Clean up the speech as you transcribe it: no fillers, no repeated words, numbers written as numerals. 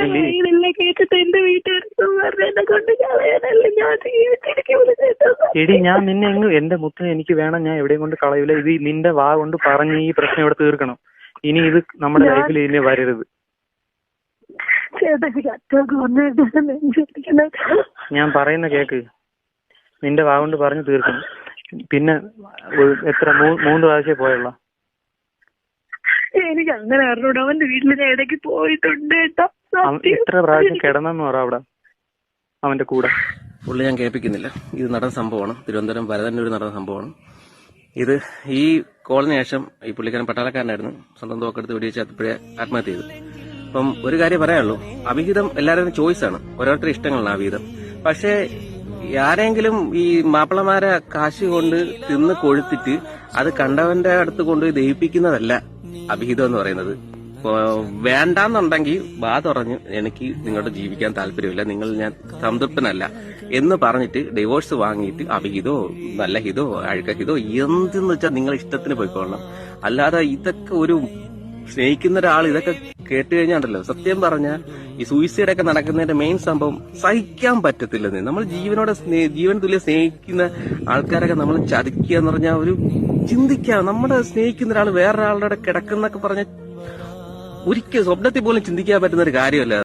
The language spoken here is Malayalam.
ഇതെല്ലാം കേട്ടിട്ട് എന്റെ വീട്ടുകാർക്ക് പറഞ്ഞെ കൊണ്ട് കളയാനല്ല ഞാൻ ജീവിച്ചിരിക്കും. എടി ഞാൻ നിന്നെ എന്റെ മുത്തിന് എനിക്ക് വേണം, ഞാൻ എവിടെയും കൊണ്ട് കളയില്ല. ഇത് നിന്റെ വാ കൊണ്ട് പറഞ്ഞ് ഈ പ്രശ്നം ഇവിടെ തീർക്കണം. ഇനി ഇത് നമ്മുടെ ലൈഫിൽ ഇനി വരരുത്. ഞാൻ പറയുന്ന കേക്ക്, നിന്റെ വാ കൊണ്ട് പറഞ്ഞു തീർക്കണം. പിന്നെ എത്ര 3 പ്രാവശ്യം പോയുള്ള? എനിക്ക് അങ്ങനെ അറിഞ്ഞൂടാ. അവന്റെ വീട്ടിൽ ഞാൻ ഇടയ്ക്ക് പോയിട്ടുണ്ട് കേട്ടോ. എത്ര പ്രാവശ്യം കിടന്നെന്ന് പറ അവിടെ അവന്റെ കൂടെ? പുള്ളി ഞാൻ കേൾപ്പിക്കുന്നില്ല. ഇത് നടന്ന സംഭവമാണ്. തിരുവനന്തപുരം വരതന്നൂർ നടന്ന സംഭവമാണ് ഇത്. ഈ കോളിന് ശേഷം ഈ പുള്ളിക്കാരൻ പട്ടാളക്കാരനായിരുന്നു. സ്വന്തം തോക്കെടുത്ത് വെടിവെച്ച് അപ്പോഴേ ആത്മഹത്യ ചെയ്തു. അപ്പം ഒരു കാര്യം പറയാനുള്ളൂ, അവിഹിതം എല്ലാവരുടെയും ചോയ്സാണ്, ഓരോരുത്തരുടെ ഇഷ്ടങ്ങളാണ് അവിഹിതം. പക്ഷേ ആരെങ്കിലും ഈ മാപ്പിളമാരെ കാശ് കൊണ്ട് തിന്ന് കൊഴുത്തിട്ട് അത് കണ്ടവന്റെ അടുത്ത് കൊണ്ട് ദഹിപ്പിക്കുന്നതല്ല അവിഹിതം എന്ന് പറയുന്നത്. വേണ്ടാന്നുണ്ടെങ്കിൽ വാ തുറഞ്ഞ് എനിക്ക് നിങ്ങളോട് ജീവിക്കാൻ താല്പര്യമില്ല, നിങ്ങൾ ഞാൻ സംതൃപ്തനല്ല എന്ന് പറഞ്ഞിട്ട് ഡിവോഴ്സ് വാങ്ങിയിട്ട് അവിഹിതോ നല്ല ഹിതോ അഴുക്കഹിതോ എന്തെന്ന് വെച്ചാൽ നിങ്ങൾ ഇഷ്ടത്തിന് പോയിക്കൊള്ളണം. അല്ലാതെ ഇതൊക്കെ ഒരു സ്നേഹിക്കുന്ന ഒരാൾ ഇതൊക്കെ കേട്ട് കഴിഞ്ഞാണ്ടല്ലോ, സത്യം പറഞ്ഞാൽ ഈ സൂയിസൈഡ് ഒക്കെ നടക്കുന്നതിന്റെ മെയിൻ സംഭവം സഹിക്കാൻ പറ്റത്തില്ലെന്ന്. നമ്മൾ ജീവൻ തുല്യ സ്നേഹിക്കുന്ന ആൾക്കാരൊക്കെ നമ്മൾ ചതിക്കുക എന്ന് പറഞ്ഞാൽ ഒരു ചിന്തിക്കാം. നമ്മുടെ സ്നേഹിക്കുന്ന ഒരാൾ വേറൊരാളുടെ കിടക്കുന്നൊക്കെ പറഞ്ഞ ഒരിക്കലും സ്വപ്നത്തിൽ പോലും ചിന്തിക്കാൻ പറ്റുന്ന ഒരു കാര്യമല്ല.